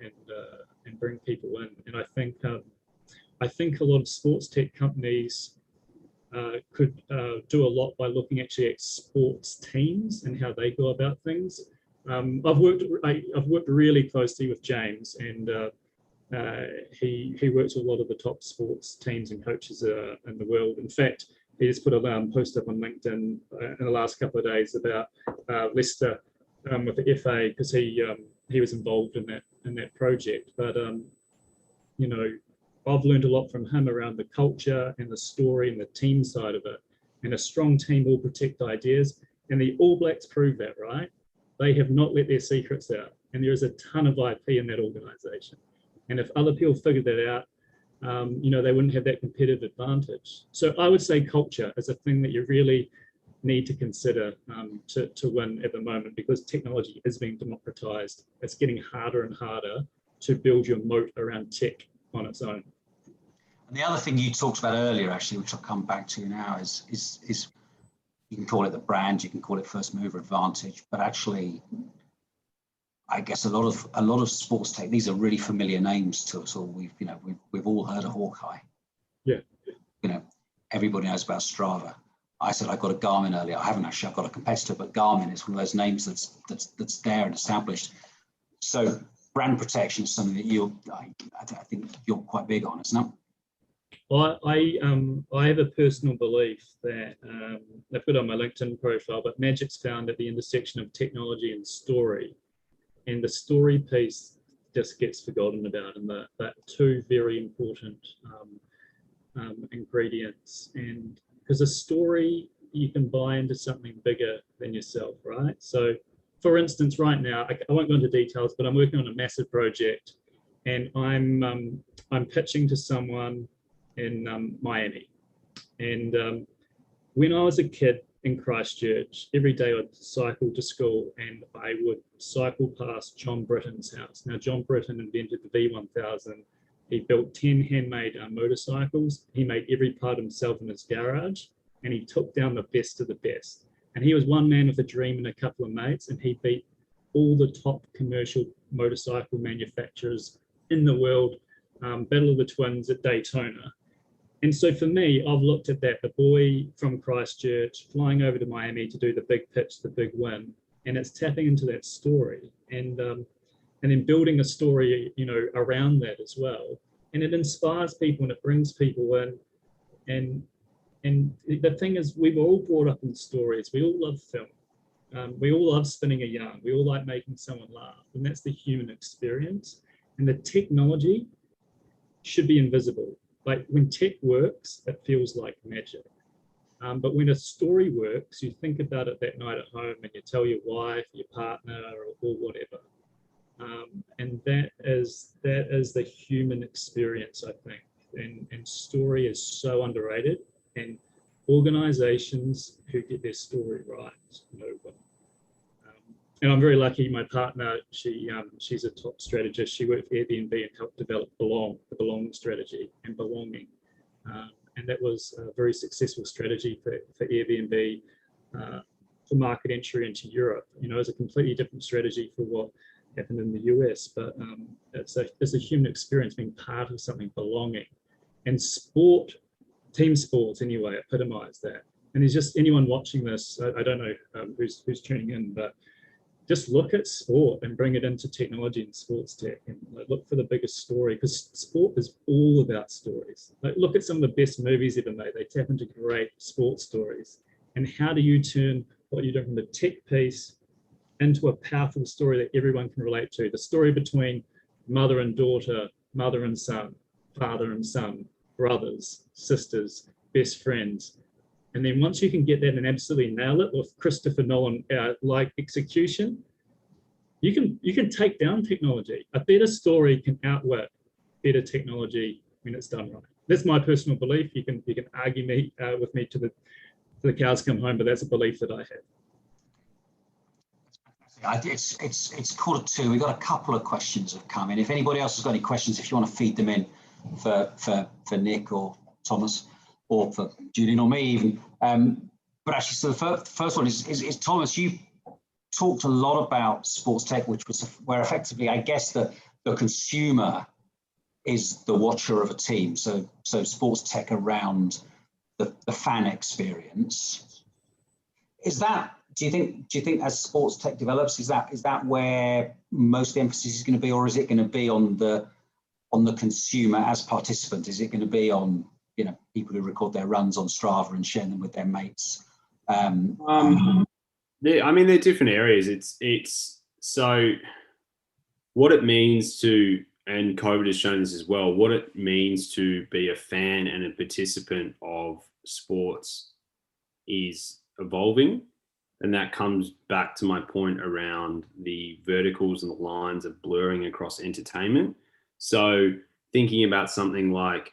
and bring people in. And I think a lot of SportsTech companies could do a lot by looking actually at sports teams and how they go about things. I've worked really closely with James, and He works with a lot of the top sports teams and coaches in the world. In fact, he just put a post up on LinkedIn in the last couple of days about Leicester with the FA, because he was involved in that project. But you know, I've learned a lot from him around the culture and the story and the team side of it. And a strong team will protect ideas. And the All Blacks prove that, right? They have not let their secrets out. And there is a ton of IP in that organisation. And if other people figured that out, you know, they wouldn't have that competitive advantage. So I would say culture is a thing that you really need to consider to win at the moment, because technology is being democratized. It's getting harder and harder to build your moat around tech on its own. And the other thing you talked about earlier, actually, which I'll come back to now, is you can call it the brand, you can call it first mover advantage, but actually, I guess a lot of sports tech, these are really familiar names to us all. We've all heard of Hawkeye. Yeah. You know, everybody knows about Strava. I said I got a Garmin earlier. I haven't actually. I've got a competitor, but Garmin is one of those names that's there and established. So brand protection is something that I think you're quite big on, isn't it? I have a personal belief that I put on my LinkedIn profile, but magic's found at the intersection of technology and story. And the story piece just gets forgotten about, and that two very important ingredients. And because a story, you can buy into something bigger than yourself, right? So, for instance, right now, I won't go into details, but I'm working on a massive project, and I'm pitching to someone in Miami. And when I was a kid in Christchurch, every day I'd cycle to school and I would cycle past John Britton's house. Now, John Britton invented the V1000. He built 10 handmade motorcycles. He made every part himself in his garage, and he took down the best of the best. And he was one man with a dream and a couple of mates, and he beat all the top commercial motorcycle manufacturers in the world, Battle of the Twins at Daytona. And so for me, I've looked at that, the boy from Christchurch flying over to Miami to do the big pitch, the big win, and it's tapping into that story and then building a story, you know, around that as well. And it inspires people and it brings people in. And the thing is, we were all brought up in stories. We all love film. We all love spinning a yarn. We all like making someone laugh, and that's the human experience. And the technology should be invisible. Like when tech works, it feels like magic. But when a story works, you think about it that night at home and you tell your wife, your partner, or whatever. And that is the human experience, I think. And story is so underrated. And organizations who get their story right, no one. And I'm very lucky. My partner, she's a top strategist. She worked for Airbnb and helped develop the Belong strategy and belonging. And that was a very successful strategy for Airbnb for market entry into Europe. You know, it's a completely different strategy for what happened in the US, but it's a human experience, being part of something, belonging. And sport, team sports anyway, epitomise that. And there's just anyone watching this, I don't know who's tuning in, but just look at sport and bring it into technology and sports tech, and look for the biggest story, because sport is all about stories. Like, look at some of the best movies ever made. They tap into great sports stories. And how do you turn what you're doing from the tech piece into a powerful story that everyone can relate to? The story between mother and daughter, mother and son, father and son, brothers, sisters, best friends. And then once you can get that and absolutely nail it with Christopher Nolan like execution, you can take down technology. A better story can outwit better technology when it's done right. That's my personal belief. You can argue with me to the cows come home, but that's a belief that I have. It's 1:45. We've got a couple of questions have come in. If anybody else has got any questions, if you want to feed them in for Nick or Thomas, or for Julian or me even. But actually, so the first one is Thomas, you talked a lot about sports tech, which was where effectively, I guess, the consumer is the watcher of a team. So sports tech around the fan experience. Is that, do you think as sports tech develops, is that where most of the emphasis is going to be, or is it going to be on the on the consumer as participant? Is it going to be on, you know, people who record their runs on Strava and share them with their mates? I mean, they're different areas. It's so what it means to, and COVID has shown this as well, what it means to be a fan and a participant of sports is evolving. And that comes back to my point around the verticals and the lines of blurring across entertainment. So thinking about something like,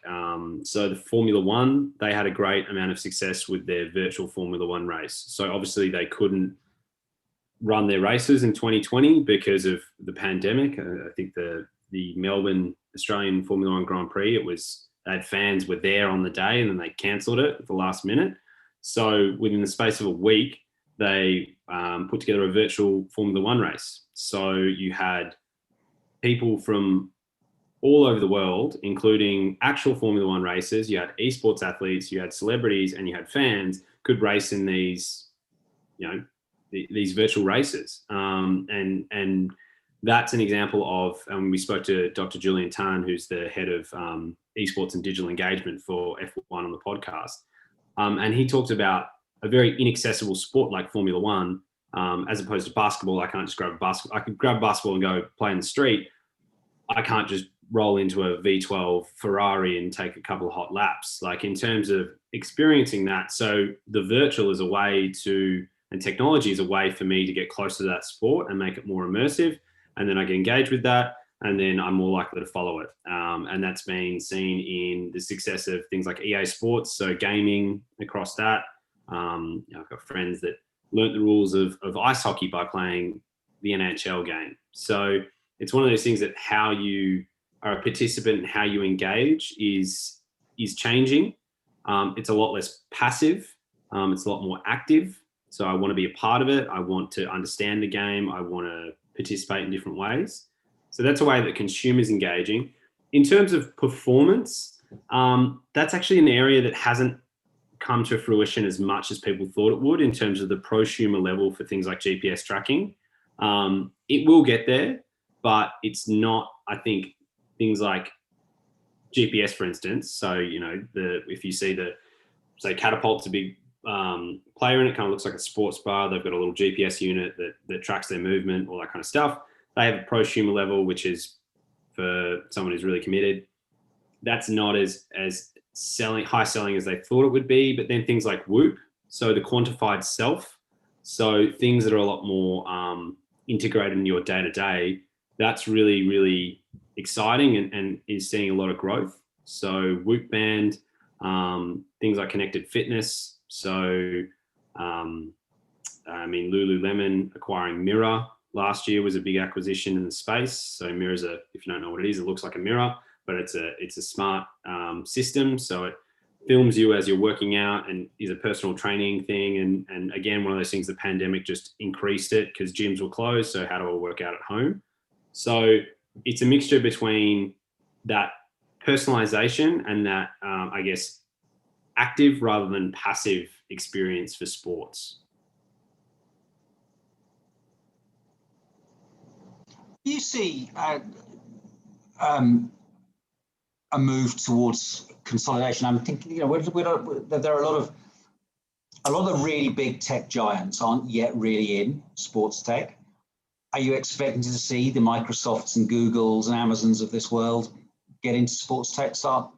so the Formula One, they had a great amount of success with their virtual Formula One race. So obviously they couldn't run their races in 2020 because of the pandemic. I think the Melbourne Australian Formula One Grand Prix, they had fans were there on the day and then they cancelled it at the last minute. So within the space of a week, they put together a virtual Formula One race. So you had people from all over the world, including actual Formula One races. You had esports athletes, you had celebrities, and you had fans could race in these, you know, these virtual races. And that's an example of, we spoke to Dr. Julian, who's the head of esports and digital engagement for F1 on the podcast. And he talked about a very inaccessible sport like Formula One, as opposed to basketball. I can't just grab a basketball. I could grab a basketball and go play in the street. I can't just roll into a V12 Ferrari and take a couple of hot laps. Like, in terms of experiencing that. So the virtual is a way to, and technology is a way for me to get closer to that sport and make it more immersive. And then I get engaged with that, and then I'm more likely to follow it. And that's been seen in the success of things like EA Sports, so gaming across that. I've got friends that learnt the rules of ice hockey by playing the NHL game. So it's one of those things that how you are a participant and how you engage is changing. It's a lot less passive. It's a lot more active. So I want to be a part of it. I want to understand the game. I want to participate in different ways. So that's a way that consumers engaging. In terms of performance, that's actually an area that hasn't come to fruition as much as people thought it would in terms of the prosumer level for things like GPS tracking. It will get there, but it's not, I think, things like GPS, for instance. So, you know, if you see say Catapult's a big player in it, kind of looks like a sports bar. They've got a little GPS unit that tracks their movement, all that kind of stuff. They have a prosumer level, which is for someone who's really committed. That's not as high selling as they thought it would be. But then things like Whoop, so the quantified self, so things that are a lot more integrated in your day to day, that's really, really exciting and is seeing a lot of growth. So Whoop Band, things like connected fitness. So, Lululemon acquiring Mirror last year was a big acquisition in the space. So Mirror's if you don't know what it is, it looks like a mirror, but it's a smart system. So it films you as you're working out and is a personal training thing. And again, one of those things, the pandemic just increased it because gyms were closed. So how do I work out at home? So it's a mixture between that personalization and that, active rather than passive experience for sports. You see a move towards consolidation. I'm thinking, there are a lot of really big tech giants aren't yet really in sports tech. Are you expecting to see the Microsofts and Googles and Amazons of this world get into sports tech, start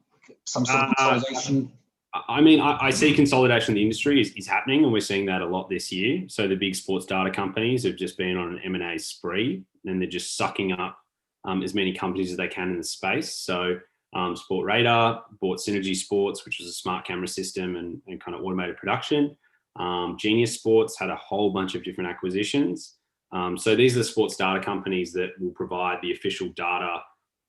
some sort of consolidation? I see consolidation in the industry is happening, and we're seeing that a lot this year. So the big sports data companies have just been on an M&A spree, and they're just sucking up as many companies as they can in the space. So Sport Radar bought Synergy Sports, which was a smart camera system and kind of automated production. Genius Sports had a whole bunch of different acquisitions. So these are the sports data companies that will provide the official data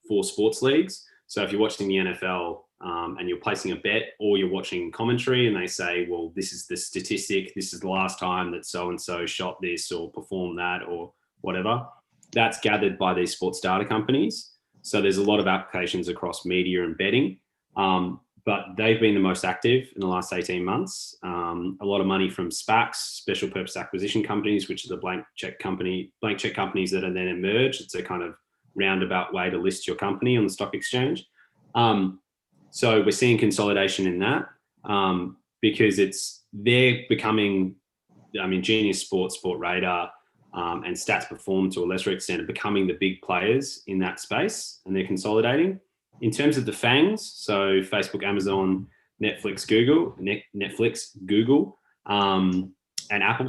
for sports leagues. So if you're watching the NFL and you're placing a bet, or you're watching commentary and they say, well, this is the statistic, this is the last time that so-and-so shot this or performed that or whatever, that's gathered by these sports data companies. So there's a lot of applications across media and betting, but they've been the most active in the last 18 months. A lot of money from SPACs, special purpose acquisition companies, which are the blank check companies that are then emerged. It's a kind of roundabout way to list your company on the stock exchange. So we're seeing consolidation in that because they're becoming, Genius Sports, Sport Radar, and Stats Perform to a lesser extent are becoming the big players in that space, and they're consolidating. In terms of the FANGs, so Facebook, Amazon, Netflix, Google, and Apple,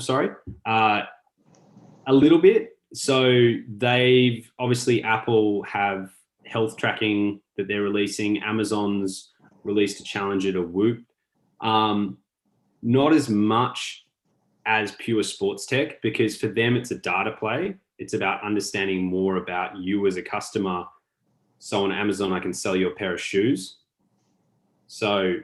a little bit. So they've obviously, Apple have health tracking that they're releasing. Amazon's released a challenger to Whoop. Not as much as pure sports tech, because for them it's a data play. It's about understanding more about you as a customer. So on Amazon, I can sell you a pair of shoes. So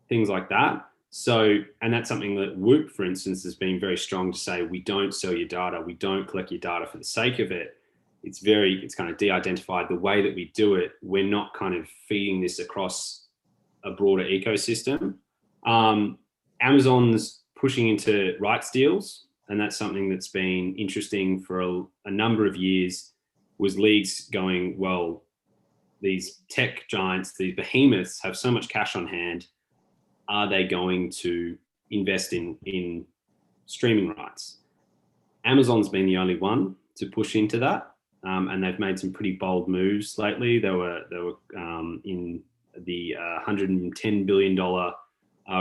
things like that. So, and that's something that Whoop, for instance, has been very strong to say, we don't sell your data. We don't collect your data for the sake of it. It's kind of de-identified the way that we do it. We're not kind of feeding this across a broader ecosystem. Amazon's pushing into rights deals, and that's something that's been interesting for a number of years, was leagues going, well, these tech giants, these behemoths have so much cash on hand. Are they going to invest in streaming rights? Amazon's been the only one to push into that, and they've made some pretty bold moves lately. They were in the $110 billion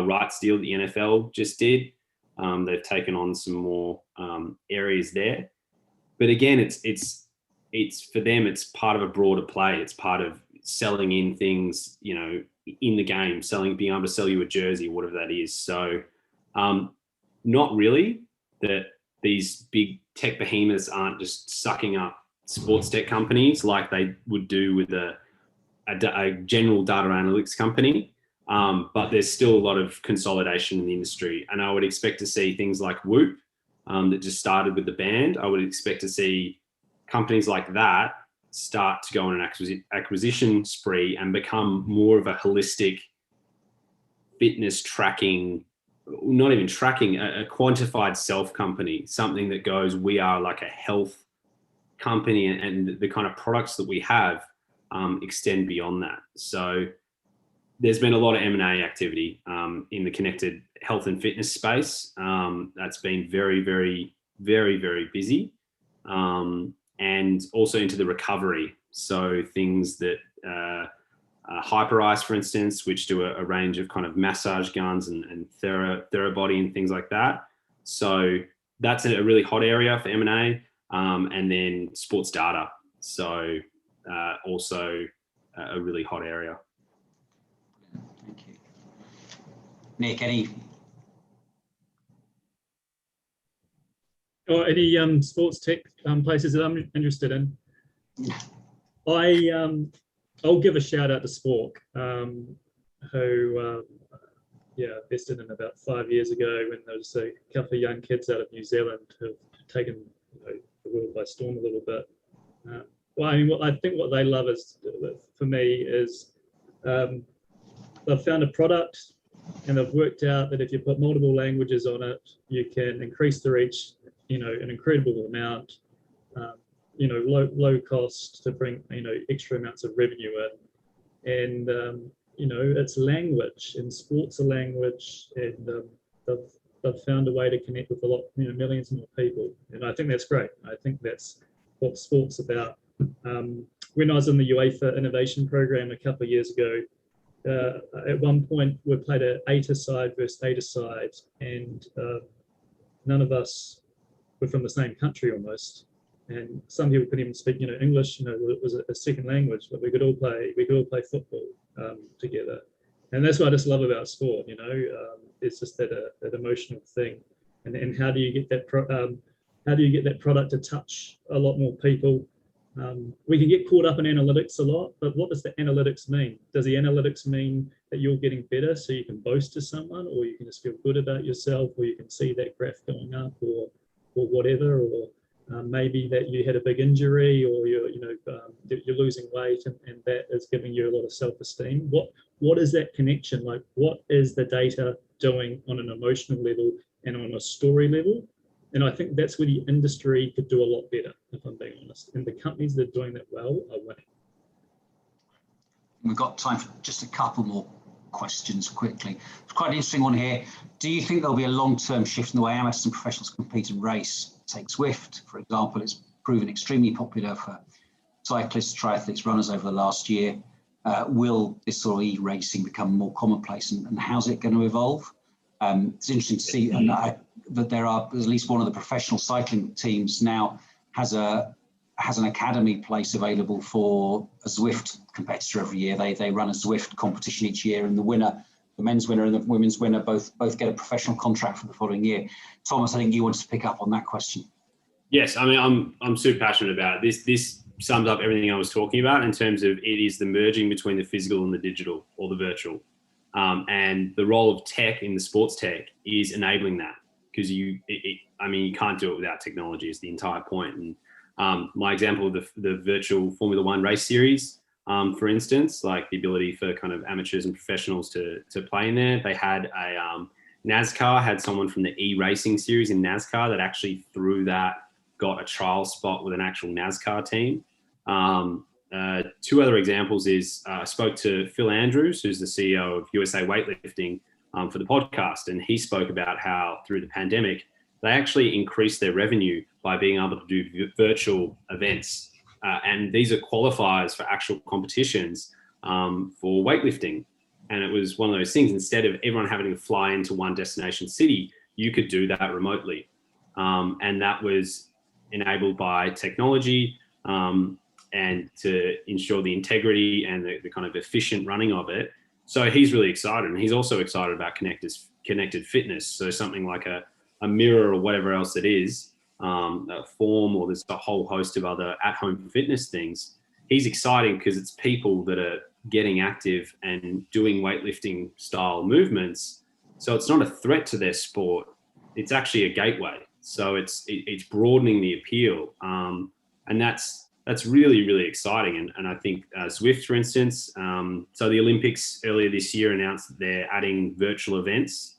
rights deal that the NFL just did. They've taken on some more areas there, but again, it's for them. It's part of a broader play. It's part of selling in things, in the game, being able to sell you a jersey, whatever that is. So, not really that these big tech behemoths aren't just sucking up sports tech companies like they would do with a general data analytics company. But there's still a lot of consolidation in the industry, and I would expect to see things like Whoop that just started with the band. I would expect to see companies like that start to go on an acquisition spree and become more of a holistic fitness tracking, not even tracking, a quantified self company, something that goes, we are like a health company, and the kind of products that we have extend beyond that. So there's been a lot of M&A activity in the connected health and fitness space. That's been very, very, very, very busy. And also into the recovery. So things that Hyperice, for instance, which do a range of kind of massage guns and Therabody and things like that. So that's a really hot area for M&A. And then sports data. So also a really hot area. Thank you. Nick, any? Or any sports tech places that I'm interested in? I'll give a shout out to Spork, who invested in about 5 years ago when there was a couple of young kids out of New Zealand who have taken the world by storm a little bit. I think what they love is, for me, is they've found a product and they've worked out that if you put multiple languages on it, you can increase the reach, an incredible amount, low cost to bring, extra amounts of revenue in. And, it's language, and sports a language, and they've found a way to connect with a lot, millions more people. And I think that's great. I think that's what sport's about. When I was in the UEFA Innovation Program a couple of years ago, at one point we played an 8-a-side versus 8-a-side, and none of us were from the same country almost, and some people couldn't even speak English. It was a second language, but we could all play football together. And that's what I just love about sport. It's just that emotional thing. And how do you get that product to touch a lot more people? We can get caught up in analytics a lot, but what does the analytics mean? Does the analytics mean that you're getting better so you can boast to someone, or you can just feel good about yourself, or you can see that graph going up, or whatever, or maybe that you had a big injury, or you're losing weight, and that is giving you a lot of self-esteem? What is that connection? Like, what is the data doing on an emotional level and on a story level? And I think that's where the industry could do a lot better, if I'm being honest. And the companies that are doing that well are winning. We've got time for just a couple more questions quickly. It's quite an interesting one here. Do you think there'll be a long-term shift in the way amateurs and professionals compete and race? Take Zwift, for example. It's proven extremely popular for cyclists, triathletes, runners over the last year. Will this sort of e-racing become more commonplace, and how's it going to evolve? It's interesting to see that there are at least one of the professional cycling teams now has an academy place available for a Zwift competitor every year. They run a Zwift competition each year, and the winner, the men's winner and the women's winner, both get a professional contract for the following year. Thomas, I think you wanted to pick up on that question. Yes, I mean, I'm super passionate about it. This sums up everything I was talking about in terms of it is the merging between the physical and the digital or the virtual. And the role of tech in the sports tech is enabling that, because you can't do it without technology is the entire point. And my example of the virtual Formula One race series, for instance, like the ability for kind of amateurs and professionals to play in there. They had NASCAR had someone from the e-racing series in NASCAR that actually through that got a trial spot with an actual NASCAR team. Two other examples is I spoke to Phil Andrews, who's the CEO of USA Weightlifting, for the podcast, and he spoke about how through the pandemic, they actually increased their revenue by being able to do virtual events. And these are qualifiers for actual competitions for weightlifting. And it was one of those things, instead of everyone having to fly into one destination city, you could do that remotely. And that was enabled by technology and to ensure the integrity and the kind of efficient running of it. So he's really excited. And he's also excited about connected fitness. So something like a mirror or whatever else it is, a form, or there's a whole host of other at-home fitness things. He's exciting because it's people that are getting active and doing weightlifting style movements. So it's not a threat to their sport. It's actually a gateway. So it's broadening the appeal. And that's really, really exciting. And I think Zwift, for instance, so the Olympics earlier this year announced that they're adding virtual events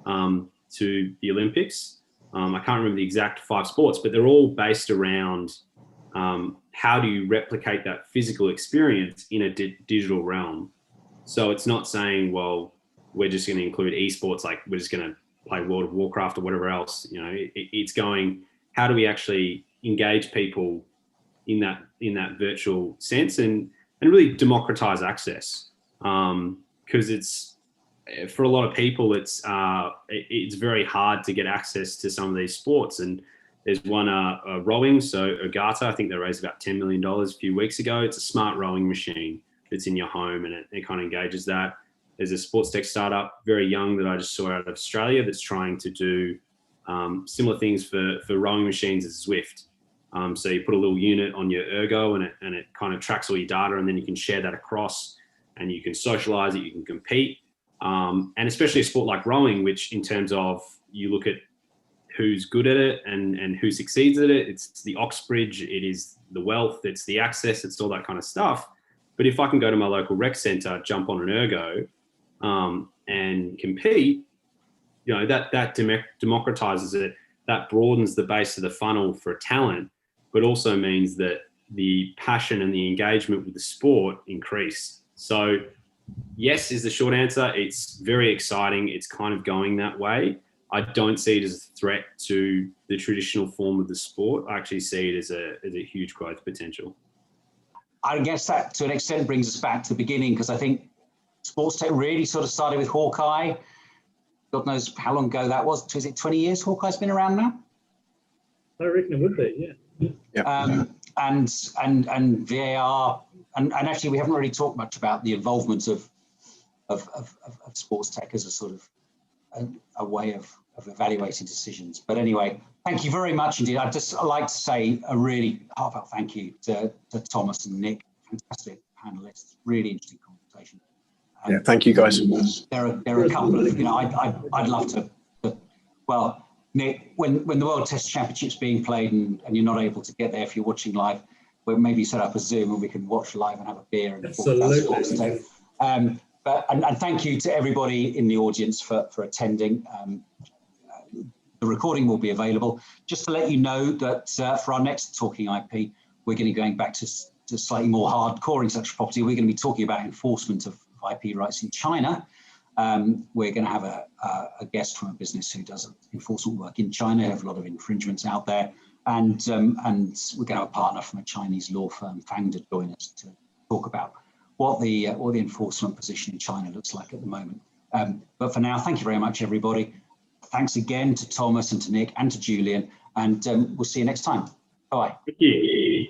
to the Olympics. I can't remember the exact 5 sports, but they're all based around how do you replicate that physical experience in a digital realm. So it's not saying, well, we're just going to include esports, like we're just going to play World of Warcraft or whatever else. You know, it's going, how do we actually engage people in that virtual sense and really democratize access? Because it's, for a lot of people, it's very hard to get access to some of these sports. And there's one rowing, so Ogata, I think they raised about $10 million a few weeks ago. It's a smart rowing machine that's in your home, and it kind of engages that. There's a sports tech startup, very young, that I just saw out of Australia that's trying to do similar things for rowing machines as Zwift. So you put a little unit on your ergo and it kind of tracks all your data, and then you can share that across and you can socialize it, you can compete. And especially a sport like rowing, which in terms of you look at who's good at it and who succeeds at it, it's the Oxbridge, it is the wealth, it's the access, it's all that kind of stuff. But if I can go to my local rec center, jump on an ergo and compete, you know, that democratizes it, that broadens the base of the funnel for talent, but also means that the passion and the engagement with the sport increase. So yes is the short answer. It's very exciting. It's kind of going that way. I don't see it as a threat to the traditional form of the sport. I actually see it as a huge growth potential. I guess that to an extent brings us back to the beginning, because I think sports tech really sort of started with Hawkeye. God knows how long ago that was. Is it 20 years Hawkeye's been around now? I reckon it would be, yeah. And VAR, and actually we haven't really talked much about the involvement of sports tech as a sort of a way of evaluating decisions. But anyway, thank you very much indeed. I'd just like to say a really heartfelt thank you to Thomas and Nick, fantastic panelists, really interesting conversation. Yeah, thank you guys. There are a couple of, you know, I'd love to, well, Nick, when the World Test Championship's being played and you're not able to get there if you're watching live, we'll maybe set up a Zoom and we can watch live and have a beer and absolutely. But thank you to everybody in the audience for attending. The recording will be available. Just to let you know that for our next Talking IP, we're going to be going back to slightly more hardcore intellectual property. We're going to be talking about enforcement of IP rights in China. We're going to have a guest from a business who does enforcement work in China. They have a lot of infringements out there. And we're going to have a partner from a Chinese law firm, Fang, to join us to talk about what the enforcement position in China looks like at the moment. But for now, thank you very much, everybody. Thanks again to Thomas and to Nick and to Julian, and we'll see you next time. Bye. Thank you.